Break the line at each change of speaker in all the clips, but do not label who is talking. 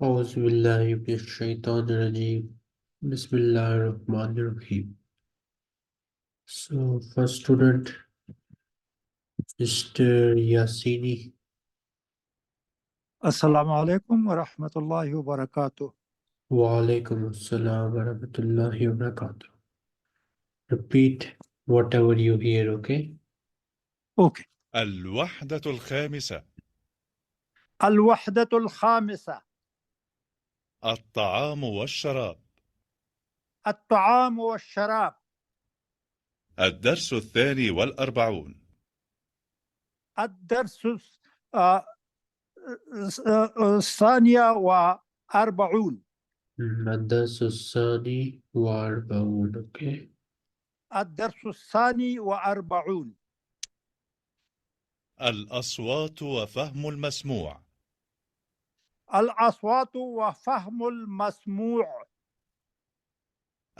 أعوذ بالله من الشيطان الرجيم بسم الله الرحمن الرحيم. So first student Mr. Yassini.
السلام عليكم ورحمة الله وبركاته.
Wa alaikum assalam wa rahmatullahi wa barakatuh. Repeat whatever you hear, okay?
أوكي.
الوحدة الخامسة.
الوحدة الخامسة.
الطعام والشراب.
الطعام والشراب.
الدرس 42.
الدرس الثانية وأربعون.
الدرس الثاني والأربعون, okay?
الدرس الثاني وأربعون.
الأصوات وفهم المسموع.
الأصوات وفهم المسموع.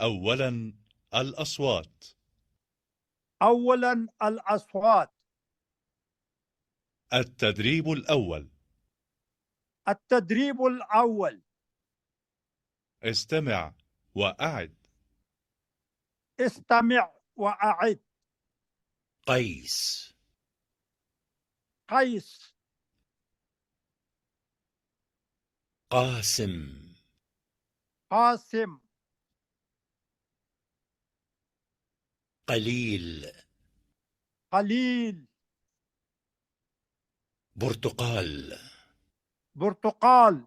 أولا الأصوات.
أولا الأصوات.
التدريب الأول.
التدريب الأول.
استمع وأعد.
استمع وأعد.
قيس.
قيس.
قاسم.
قاسم.
قليل.
قليل.
برتقال.
برتقال.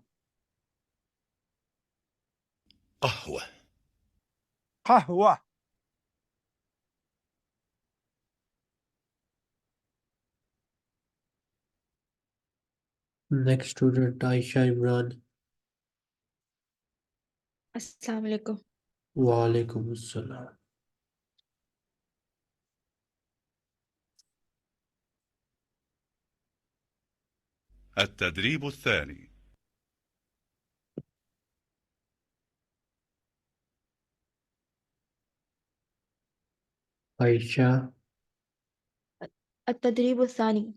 قهوة.
قهوة.
Next student Aisha Imran.
السلام عليكم.
Wa alaikum assalam.
التدريب الثاني.
Aisha.
التدريب الثاني.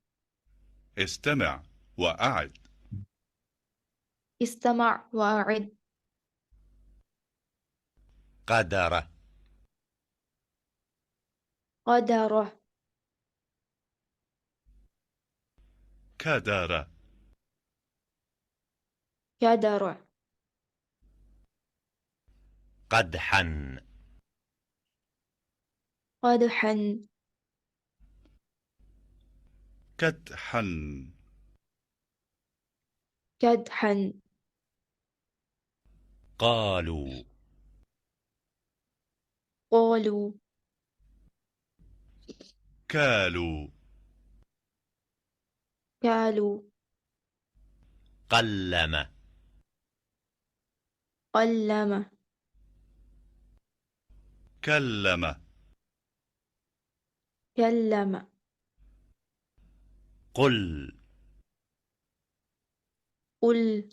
استمع وأعد.
استمع وأعد.
قدر.
قدر.
كدر.
كدر.
قدحا.
قدحا.
كدحا.
كدحا.
قالوا.
قالوا.
كالوا.
كالوا.
قلم.
قلم.
كلم.
كلم.
قل.
قل.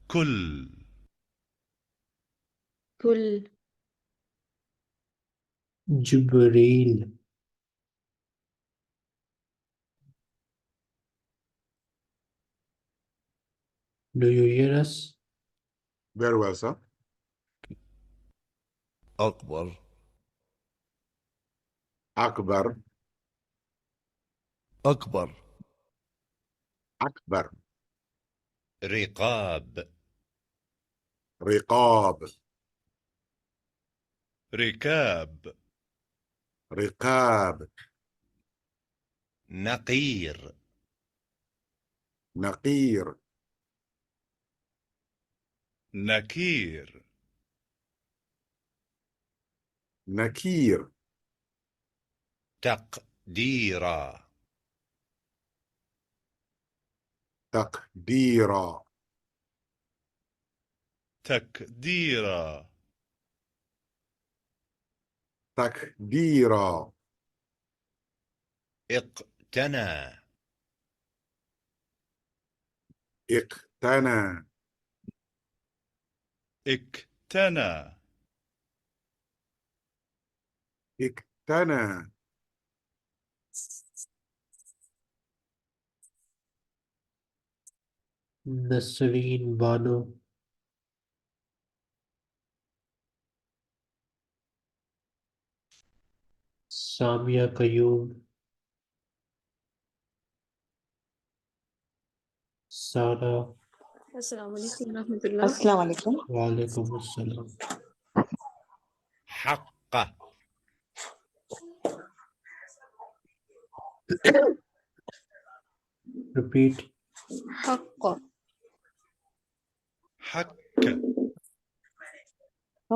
كل.
كل.
Jibreel. Do you hear us?
Very well, sir.
أكبر.
أكبر.
أكبر.
أكبر.
رقاب.
رقاب.
ركاب.
رقاب.
نقير.
نقير.
نكير.
نكير.
تقديرا.
تقديرا.
تكديرا.
تكبيرا.
اقتنى.
اقتنى.
اكتنى.
اقتنى.
Nasreen Bano, Samia Qayyum, Sara.
السلام عليكم ورحمة الله.
السلام عليكم.
Walaikum Assalam.
حق
Repeat.
حق
حك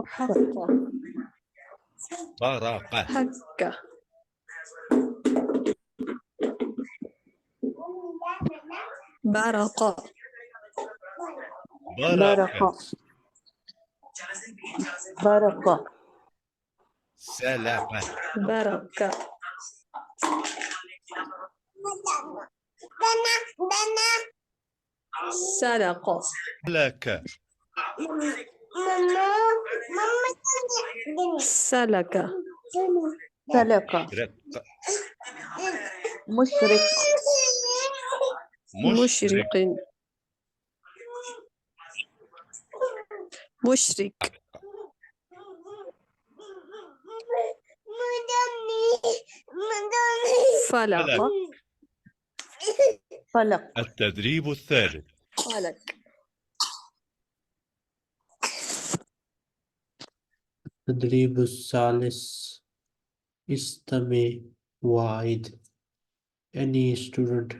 حق
برق
حك برق
برق برق
سلق
برك سرق
لك
سلك
سلك
رق
مشرق
مشرق
مشرق فلق
فلق
التدريب الثالث.
فلك
تدريب الثالث استمع وعد. Any student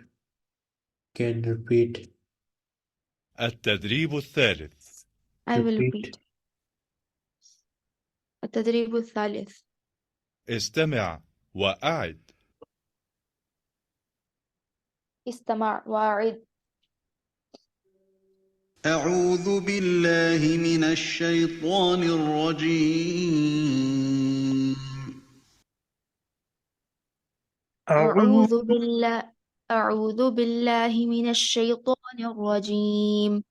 can repeat.
التدريب الثالث.
I will
Repeat.
repeat. التدريب الثالث.
استمع وأعد.
استمع وأعد.
أعوذ بالله من الشيطان الرجيم.
أعوذ بالله من الشيطان الرجيم.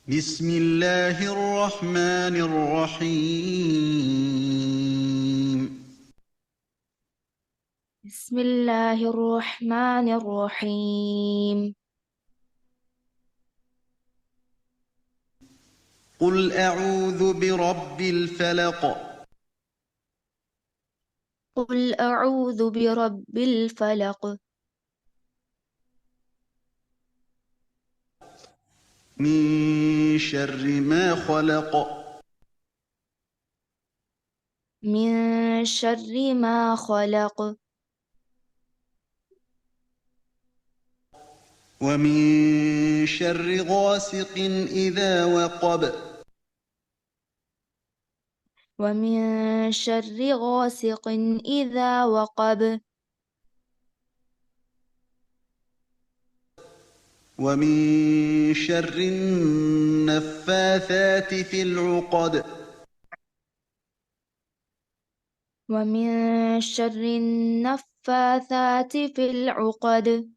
بسم الله الرحمن الرحيم.
بسم الله الرحمن الرحيم.
قل أعوذ برب الفلق.
قل أعوذ برب الفلق.
من شر ما خلق.
من شر ما خلق.
ومن شر غاسق إذا وقب.
ومن شر غاسق إذا وقب.
ومن شر النفاثات في العقد.
ومن شر النفاثات في العقد.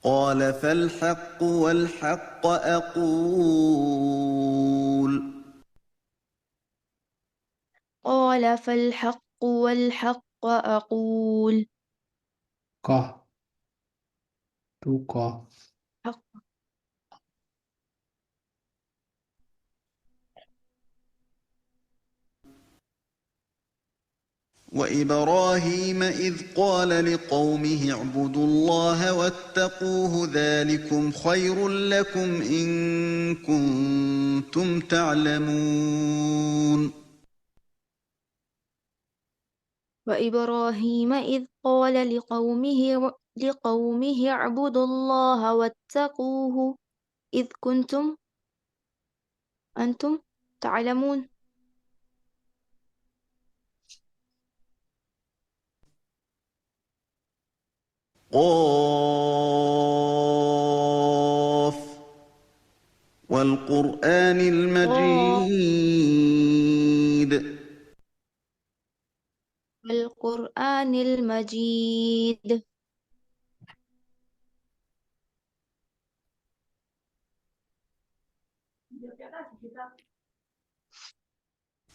قال فالحق والحق أقول.
قال فالحق والحق أقول.
Ka. To ka.
حق.
وإبراهيم إذ قال لقومه اعبدوا الله واتقوه ذلكم خير لكم إن كنتم تعلمون.
وإبراهيم إذ قال لقومه اعبدوا الله واتقوه إذ كنتم أنتم تعلمون.
قاف والقرآن المجيد.
والقرآن المجيد.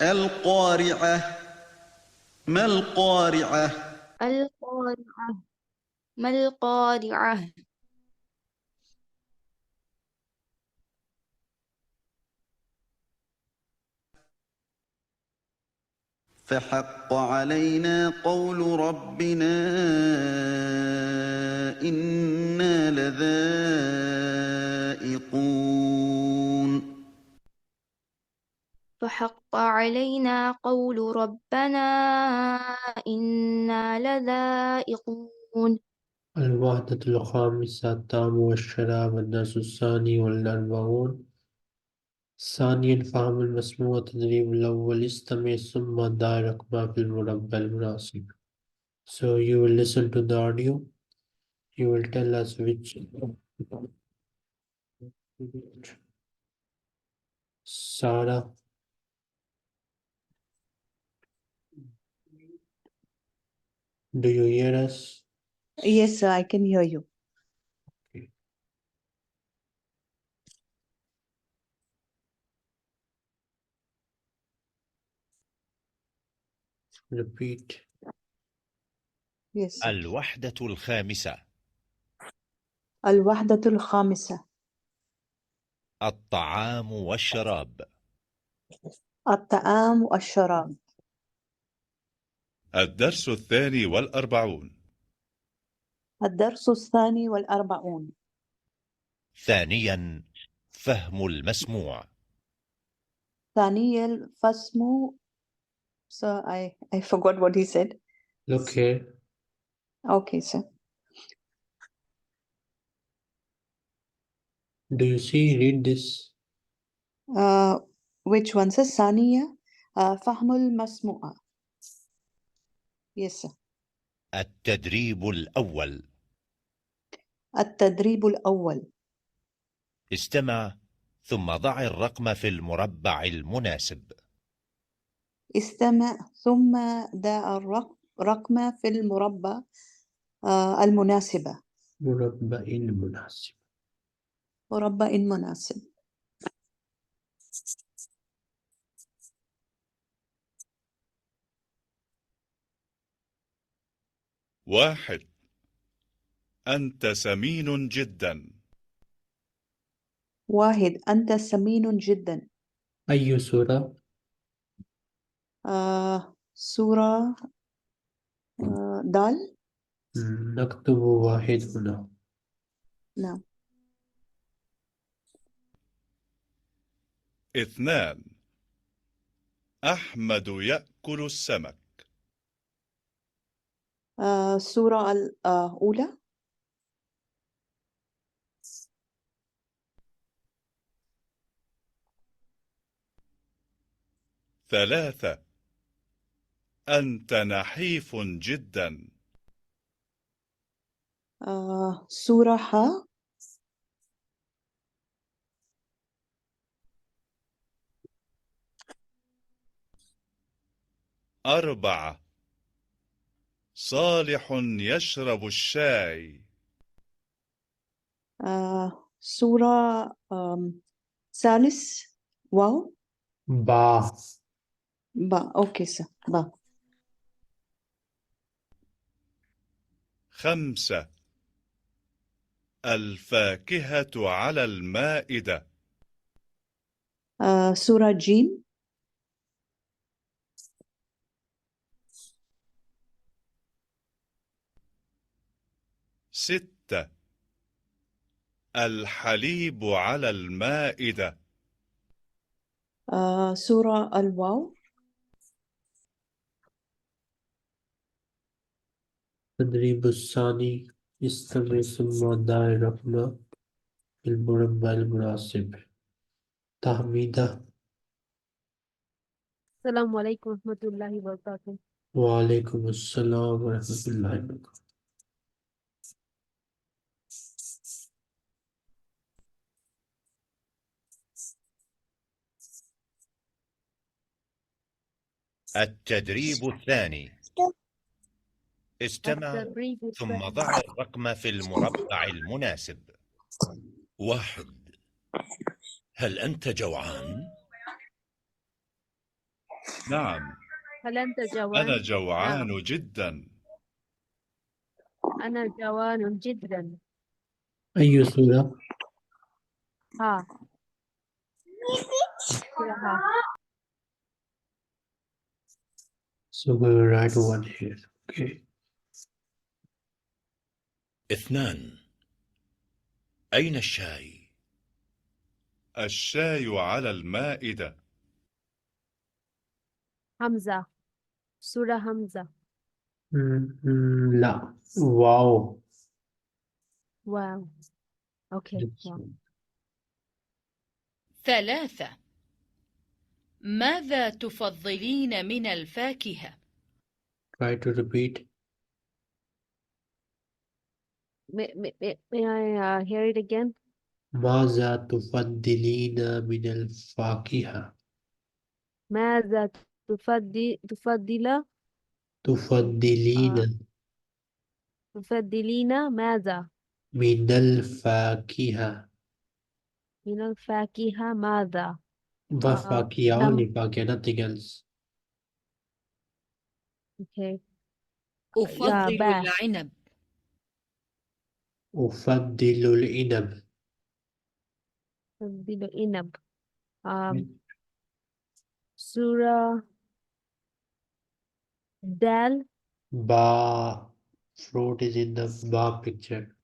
القارعة ما القارعة
القارعة ما القارعة
فحق علينا قول ربنا إنا لذائقون
فحق علينا قول ربنا إنا لذائقون
الوحدة الخامسة الطعام والشراب الدرس الثاني والأربعون ثانيا فهم المسموع التدريب الأول استمع ثم ضع رقم في المربع المناسب. So you will listen to the audio. You will tell us which Sarah. Do you hear us?
Yes, sir, I can hear you.
Repeat.
Yes, sir.
الوحدة الخامسة
الوحدة الخامسة
الطعام والشراب.
الطعام والشراب.
الدرس الثاني والأربعون.
الدرس الثاني والأربعون.
ثانيا فهم المسموع.
ثانيا الفصم. So I forgot what he said.
Look here.
Okay, sir.
Do you see? Read this.
Which one, sir? ثانية فهم المسموع. Yes, sir.
التدريب الأول.
التدريب الأول.
استمع ثم ضع الرقم في المربع المناسب.
استمع ثم ضع الرقم في المربع المناسبة.
مربع مناسب.
مربع مناسب.
واحد. أنت سمين جدا.
واحد. أنت سمين جدا.
أي سورة؟
سورة دال.
نكتب واحد هنا.
نعم.
اثنان. أحمد يأكل السمك.
سورة الأولى.
ثلاثة. أنت نحيف جدا.
سورة ح.
أربعة. صالح يشرب الشاي.
سورة ثالث واو.
با.
با. أوكي سر. با.
خمسة. الفاكهة على المائدة.
سورة جيم.
ستة. الحليب على المائدة.
سورة الواو.
التدريب الثاني استمع ثم ضع الرقم في المربع المناسب. تحميدة.
السلام عليكم ورحمة الله وبركاته.
وعليكم السلام ورحمة الله وبركاته.
التدريب الثاني. استمع
التدريب
ثم
الثاني.
ضع الرقم في المربع المناسب.
واحد. هل أنت جوعان؟
نعم،
هل أنت جوان؟
أنا جوعان جدا.
أنا جوان جدا.
أي سورة؟
ها سورة ها.
So we will write one here. Okay.
2. أين الشاي؟
الشاي على المائدة.
همزة. سورة همزة.
لا. واو.
واو. أوكي.
This
واو.
one.
3. ماذا تفضلين من الفاكهة؟
Try to repeat.
May I hear it again?
ماذا تفضلين من الفاكهة؟
ماذا تفضلين
تفضلين
ماذا
من الفاكهة.
من الفاكهة ماذا؟
فاكهة only فاكهة nothing else.
Okay.
أفضل
باء.
العنب.
أفضل العنب.
أفضل العنب. سورة دال.
Ba. Fruit is in the ba picture.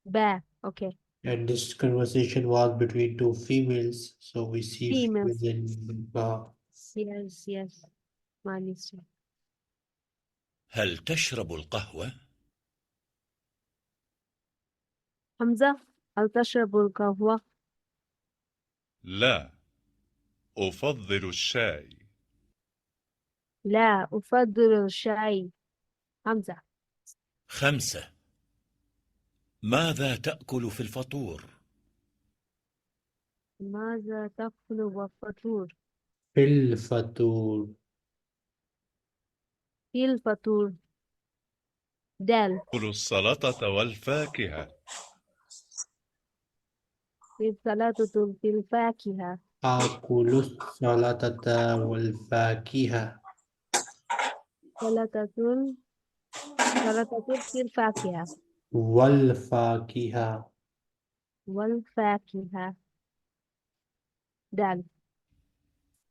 باء. Okay.
And this conversation was between two females. So we see
Females.
females in ba.
Yes, yes. My mistake.
هل تشرب القهوة؟
حمزة هل تشرب القهوة؟
لا، أفضل الشاي.
لا أفضل الشاي. حمزة.
5. ماذا تأكل في الفطور؟
ماذا تأكل والفطور؟
في الفطور.
في الفطور. دال.
كل السلطة والفاكهة.
في السلطة في الفاكهة.
آكل السلطة والفاكهة.
سلطة في الفاكهة.
والفاكهة.
والفاكهة. دال.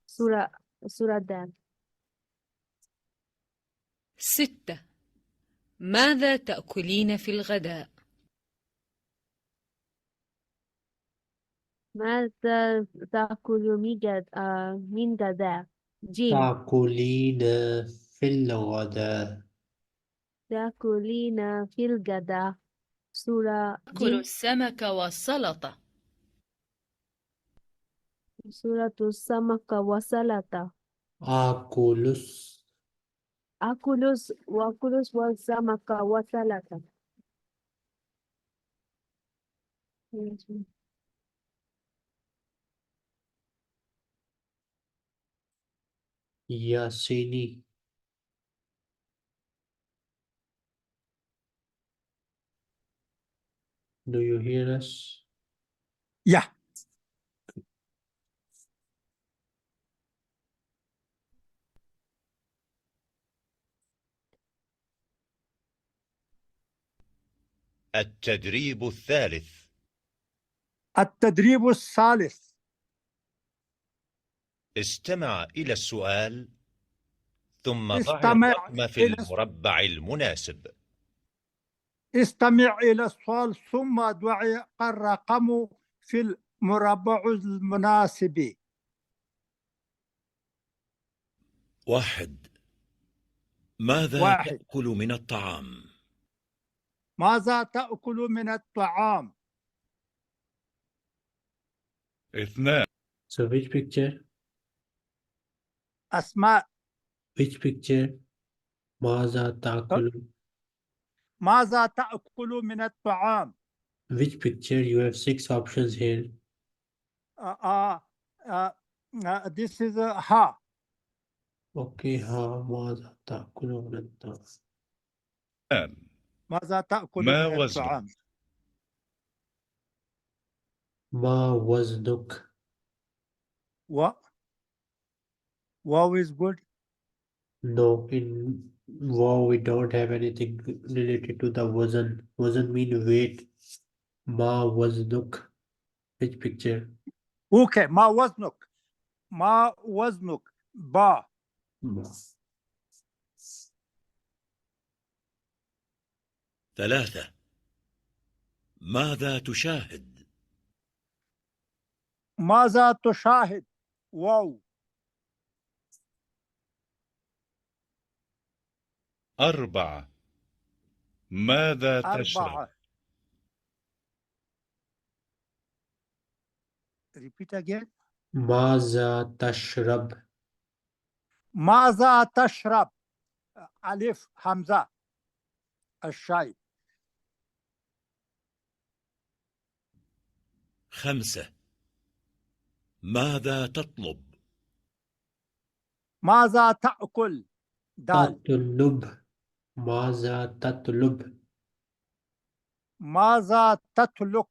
سورة دال.
6. ماذا تأكلين في الغداء؟
ماذا تأكل من غداء؟ جيم.
تأكلين في الغداء.
تأكلين في الغداء. سورة
أكل
جيم.
السمك والسلطة.
سورة السمك وسلطة.
آكل
وأكل والسمك وسلطة.
ياسيني. Do you hear us?
Yeah.
التدريب الثالث.
التدريب الثالث.
استمع إلى السؤال ثم ضع
استمع
الرقم في المربع المناسب.
استمع إلى السؤال ثم ضع الرقم في المربع المناسب.
1. ماذا
1.
تأكل من الطعام؟
ماذا تأكل من الطعام؟
2.
So which picture?
أسماء.
Which picture? ماذا تأكل?
ماذا تأكل من الطعام؟
Which picture? You have 6 options here.
This is ها.
Okay, ها. ماذا تأكل من الطعام؟
ماذا تأكل
ما
من
وزنك؟
الطعام؟
ما وزنك؟
Wow is good.
No, in wow we don't have anything related to the wazn. Wazn mean weight. Ma waznuk. Which picture?
Okay. ما وزنك. ما وزنك. با.
Ma.
3. ماذا تشاهد؟
ماذا تشاهد؟ واو.
4. ماذا تشرب؟
4. Repeat again.
ماذا تشرب؟
ماذا تشرب؟ ألف همزة. الشاي.
5. ماذا تطلب؟
ماذا تأكل؟ دال.
تطلب. ماذا تطلب؟
ماذا تتلك؟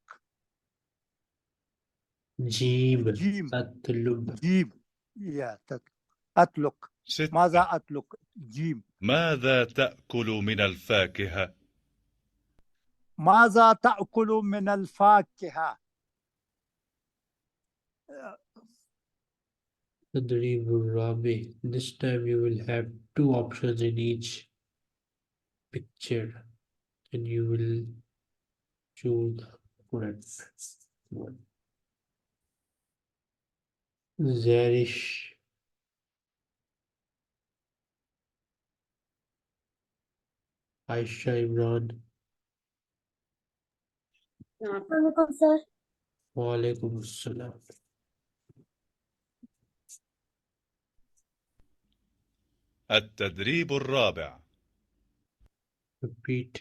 جيم.
جيم.
تطلب.
جيم. أتلك.
6.
ماذا أتلك؟ جيم.
ماذا تأكل من الفاكهة؟
ماذا تأكل من الفاكهة؟
تدريب الرابع. This time you will have 2 options in each picture and you will choose the correct one. Zarish. Aisha Imran. Wa alaikum assalam.
التدريب الرابع.
Repeat.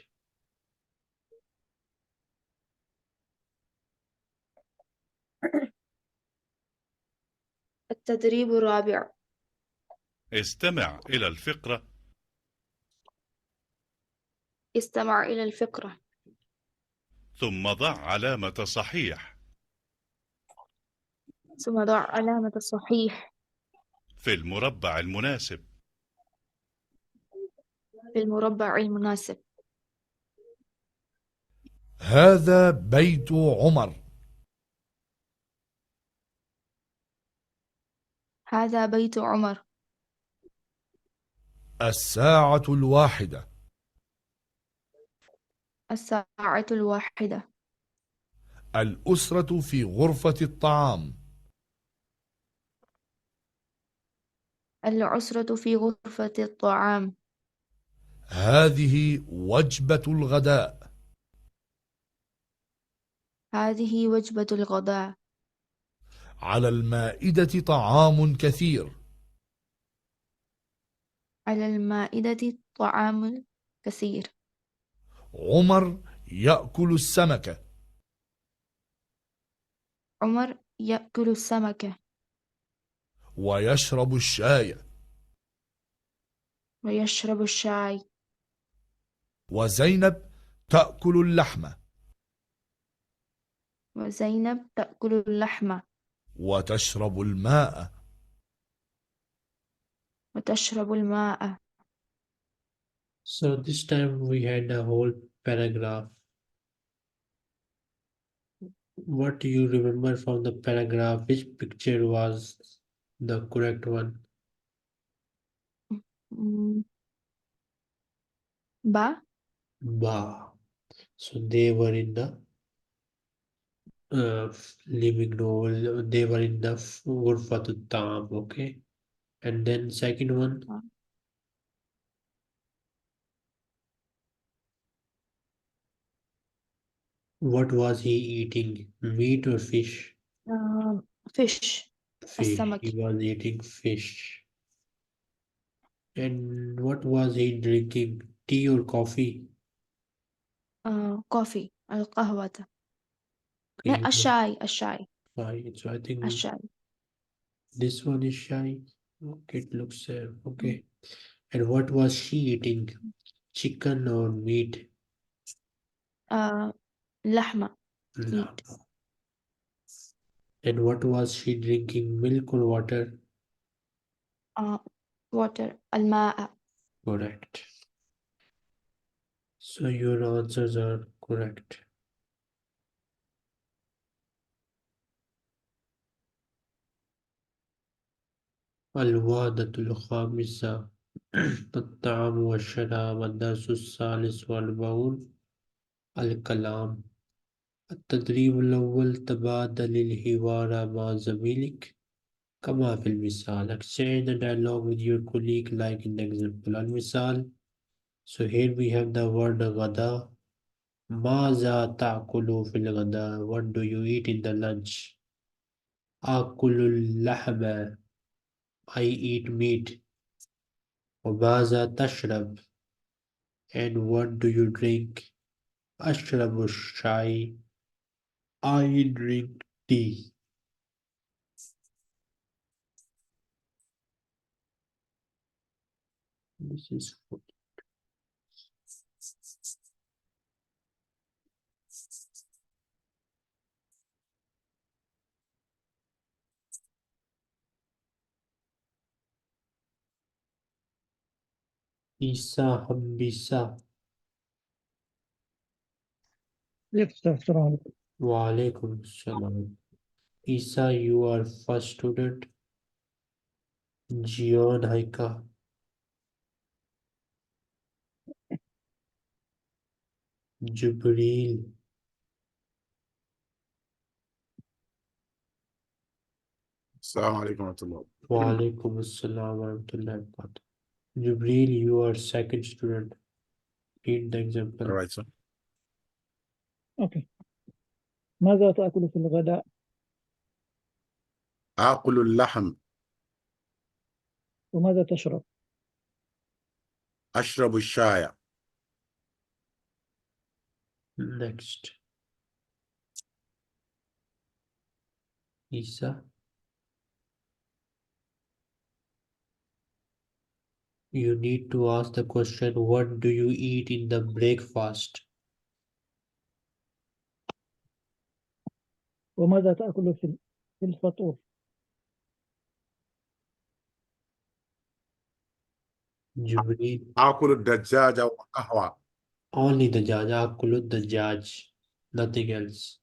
التدريب الرابع.
استمع إلى الفقرة.
استمع إلى الفقرة.
ثم ضع علامة صحيح
ثم ضع علامة الصحيح
في المربع المناسب.
في المربع المناسب.
هذا بيت عمر.
هذا بيت عمر.
الساعة الواحدة.
الساعة الواحدة.
الأسرة في غرفة الطعام.
العسرة في غرفة الطعام.
هذه وجبة الغداء.
هذه وجبة الغداء.
على المائدة طعام كثير.
على المائدة طعام كثير.
عمر يأكل السمكة.
عمر يأكل السمكة.
ويشرب الشاي.
ويشرب الشاي.
وزينب تأكل اللحمة.
وزينب تأكل اللحم.
وتشرب الماء.
وتشرب الماء.
So this time we had a whole paragraph. What do you remember from the paragraph? Which picture was the correct one?
Ba.
Ba. So they were in the living room. They were in the Ghurfatul Tam. Okay. And then second one. What was he eating? Meat or fish?
Fish.
Fish. He was eating fish. And what was he drinking? Tea or coffee?
Coffee. القهوة.
Okay.
الشاي. الشاي.
Fine. So I think
الشاي.
this one is shy. Okay, it looks okay. And what was she eating? Chicken or meat?
لحمة.
Meat. And what was she drinking? Milk or water?
water الماء.
Correct. So your answers are correct. الوحدة الخامسة الطعام والشراب. الدرس الثالث والأربعون الكلام. التدريب الأول تبادل الحوار مع زميلك كما في المثال. Exchange the dialogue with your colleague like in the example. المثال. So here we have the word غدا. ماذا تأكل في الغداء? What do you eat in the lunch? آكل اللحم. I eat meat. وماذا تشرب? And what do you drink? أشرب الشاي. I drink tea. This is food. Isa Hambisa. Wa alaikum salam. Isa, you are first student. Jion Haika. Jibreel.
Assalamu alaikum wa rahmatullah.
Wa alaikum assalam wa rahmatullahi wa barakatuh. Jibreel, you are second student. Read the example.
All right, sir.
أوكي. ماذا تأكل في الغداء؟
آكل اللحم.
وماذا تشرب؟
أشرب الشاي.
Next. Isa. You need to ask the question, what do you eat in the breakfast?
وماذا تأكل في الفطور؟
Jibreel.
آكل الدجاج والقهوة.
Only the judge. Akulu the judge. Nothing else.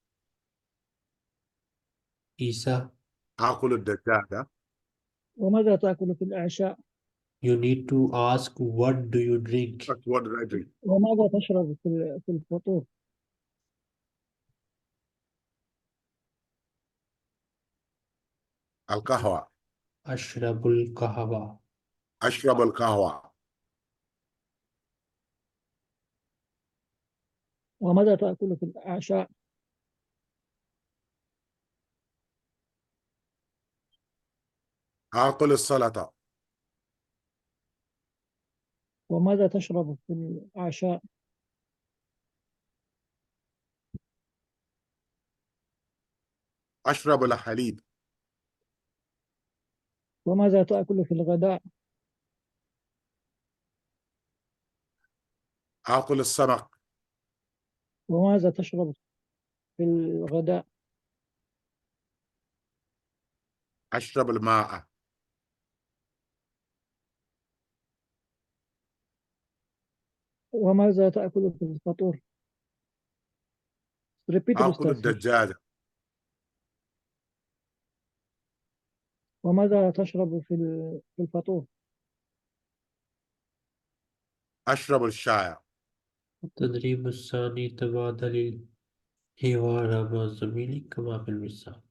Isa.
آكل الدجاج.
وماذا تأكل في العشاء؟
You need to ask, what do you drink?
What did I drink?
وماذا تشرب في الفطور؟
القهوة.
أشرب القهوة.
أشرب القهوة.
وماذا تأكل في العشاء؟
آكل السلطة.
وماذا تشرب في العشاء؟
أشرب الحليب.
وماذا تأكل في الغداء؟
آكل السمك.
وماذا تشرب في الغداء؟
أشرب الماء.
وماذا تأكل في الفطور؟ Repeat
آكل
الأستاذ.
الدجاج.
وماذا تشرب في الفطور؟
أشرب الشاي.
التدريب الثاني تبادل الحوار مع زميلك كما في المثال.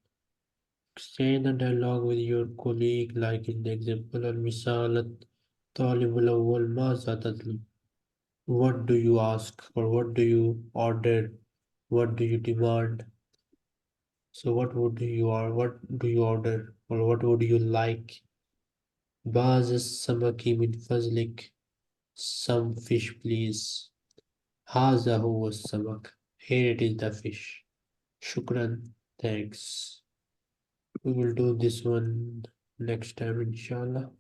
Exchange the dialogue with your colleague like in the example. المثال. الطالب الأول ماذا تطلب? What do you ask or what do you order? What do you demand? So what do you order or what would you like? بعض السمك من فضلك. Some fish please. هذا هو السمك. Here it is the fish. Shukran. Thanks. We will do this one next time inshallah.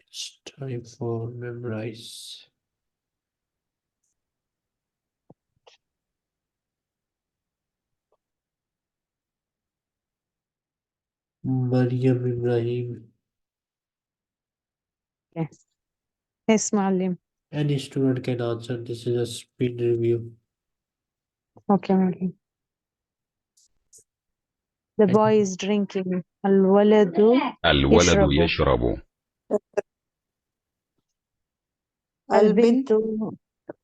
It's time for memorize. Maryam Ibrahim.
Okay. Yes, معلم.
Any student can answer. This is a speed review.
Okay, معلم. The boy is drinking. الولد
الولد
يشرب.
يشرب.
البنت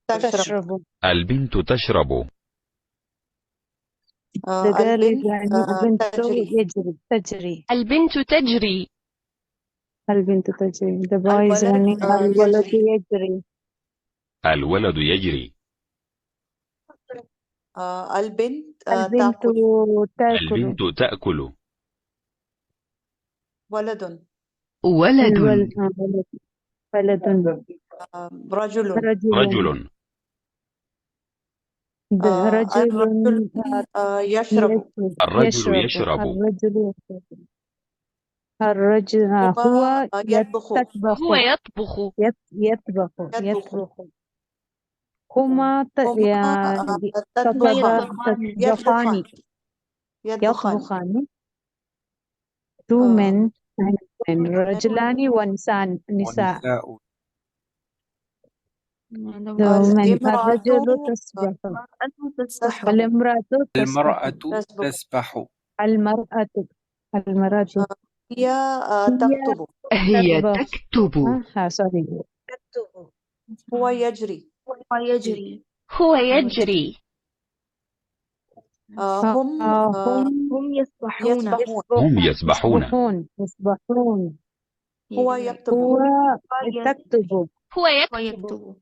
تشرب.
البنت تشرب.
The girl is
البنت
يعني البنت
تجري.
تجري.
البنت تجري.
البنت تجري. The boy is running. الولد يجري.
الولد يجري.
البنت
البنت
تأكل.
تأكل.
البنت تأكل.
ولد.
الولد ولد.
رجل.
رجل.
رجل
يشرب.
الرجل يشرب.
الرجل يشرب. الرجل هو
يطبخ.
هو يطبخ.
يطبخ. هما يطبخان. Two men and رجلان ونساء. الرجل تسبح. والامرأة تسبح. المرأة
هي تكتب.
هي تكتب.
تكتب.
هو يجري.
هو يجري.
هم يسبحون.
هم يسبحون.
هو يكتب.
تكتب.
هو يكتب.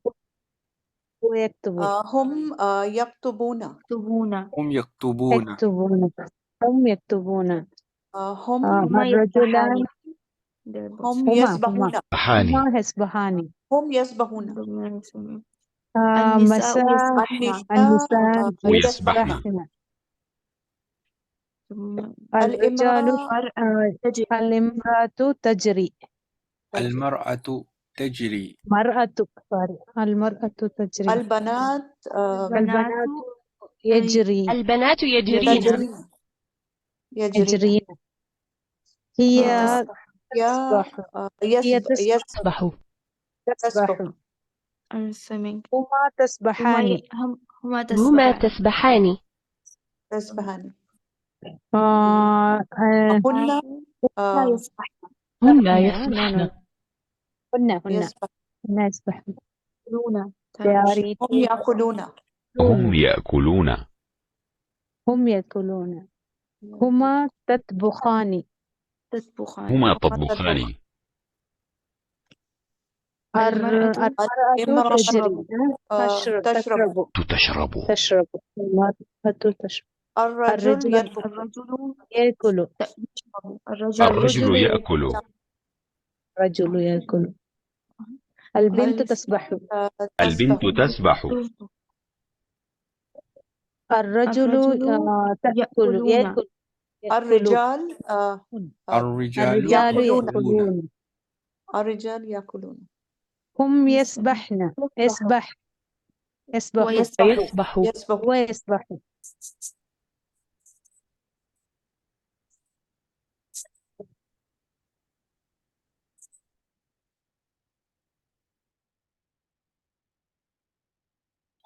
هم يكتبون.
هم يكتبون.
هم
الرجلان
هم يسبحون.
هم يسبحون.
النساء
يسبحن.
الامرأة تجري.
المرأة تجري.
المرأة تجري.
البنات
يجري.
البنات يجرين.
هي
تسبح.
هما تسبحان.
هما تسبحان.
هن
يسبحن.
هن يسبحن.
هم يأكلون.
هم يأكلون. هما تطبخان.
هما تطبخان.
المرأة تجري. تشرب. المرأة تشرب.
الرجل
يأكل.
الرجل يأكل.
البنت تسبح.
البنت تسبح.
الرجل يأكل.
الرجال يأكلون.
هم يسبحن. يسبح.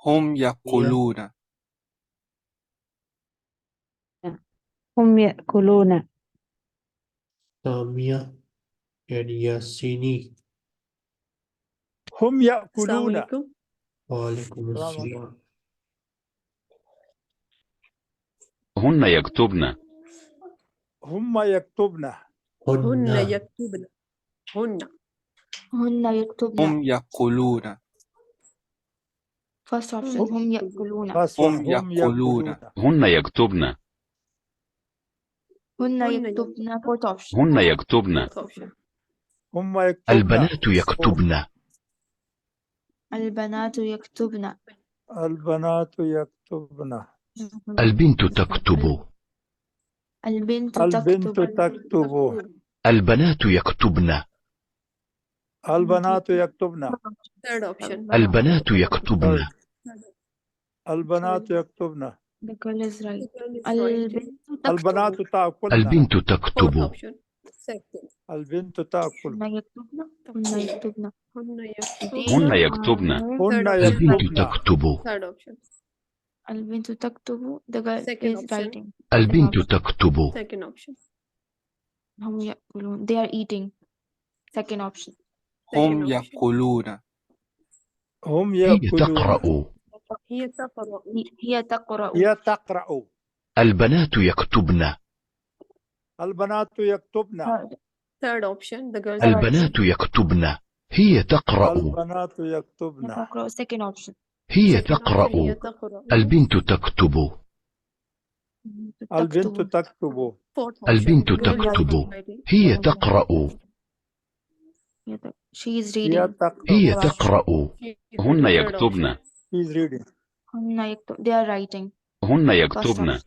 هم يأكلون.
هم يأكلون.
سامية يعني ياسيني.
هم يأكلون.
وعليكم السلام.
هن يكتبن.
هم يكتبن.
هن
يكتبن.
هن يكتبن.
هم يأكلون.
First option. هم يأكلون.
هم يأكلون.
هن يكتبن.
هن يكتبن. Fourth option.
هن يكتبن.
هم يكتبن.
البنات يكتبن.
البنات يكتبن.
البنات يكتبن.
البنت تكتب.
البنت
تكتب.
البنات يكتبن.
البنات يكتبن.
Third option.
البنات يكتبن.
البنات يكتبن.
The girl is right.
البنات تأكلن.
البنت
Fourth
تكتب.
option. Second.
البنت تأكل.
هن يكتبن. هن يكتبن.
هن يكتبن.
هن
البنت
يكتبن.
تكتب.
Third option.
البنت تكتب. The girl
Second
is
option.
writing.
البنت تكتب.
Second option.
هم يأكلون. They are eating. Second option.
هم يأكلون.
هم
هي
يأكلون.
تقرأ.
هي تقرأ.
هي تقرأ.
هي تقرأ.
البنات يكتبن.
البنات يكتبن.
Third option. The girls.
البنات يكتبن. هي تقرأ.
البنات يكتبن.
تقرأ. Second option.
هي تقرأ.
هي تقرأ.
البنت تكتب.
البنت تكتب.
Fourth option.
البنت
The girl is
تكتب.
writing.
هي تقرأ.
She is
هي
reading.
تقرأ.
هي تقرأ.
هن
Third
يكتبن.
option.
He is reading.
هن يكتب. They are writing.
هن
First
يكتبن.
option.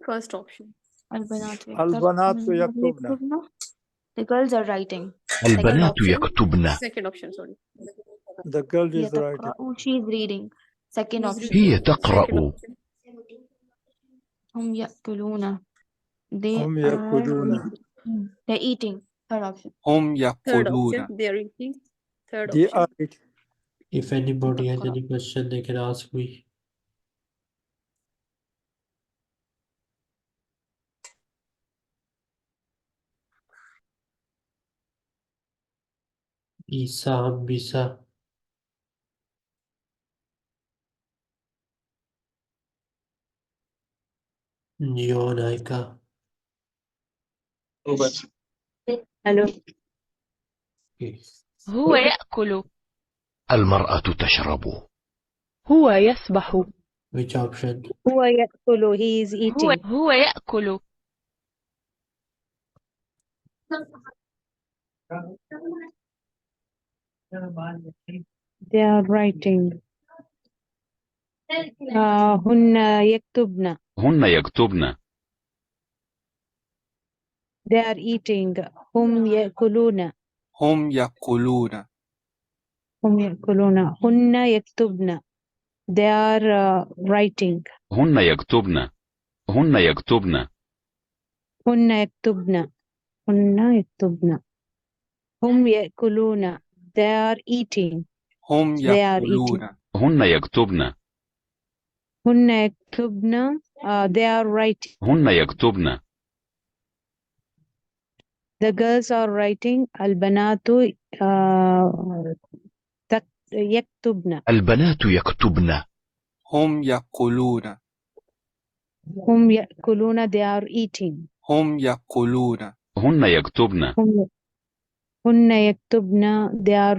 First option.
البنات
البنات يكتبن.
يكتبن. The girls are writing.
البنات
option.
يكتبن.
Second option. Sorry.
The girl
هي
is writing.
تقرأ. She is reading. Second option.
هي تقرأ.
Second option.
هم يأكلون. They
هم
are
يأكلون.
They're eating. Third option.
هم
Third
يأكلون.
option. They are eating. Third
They
option.
are eating.
If anybody has any question, they can ask me. Isa, Bisa. Neon, Aika.
ألو.
Okay.
هو يأكل.
المرأة تشرب.
هو يسبح.
Which option?
هو يأكل. He is eating.
هو يأكل.
They are writing. هن يكتبن.
هن يكتبن.
They are eating. هم يأكلون.
هم يأكلون.
هم يأكلون. هن يكتبن. They are writing.
هن يكتبن. هن يكتبن.
هن يكتبن. هن يكتبن. هم يأكلون. They are eating.
هم
They are eating.
يأكلون.
هن يكتبن.
هن يكتبن. They are writing.
هن يكتبن.
The girls are writing. البنات يكتبن.
البنات يكتبن.
هم يأكلون.
هم يأكلون. They are eating.
هم يأكلون.
هن يكتبن.
هن يكتبن. They are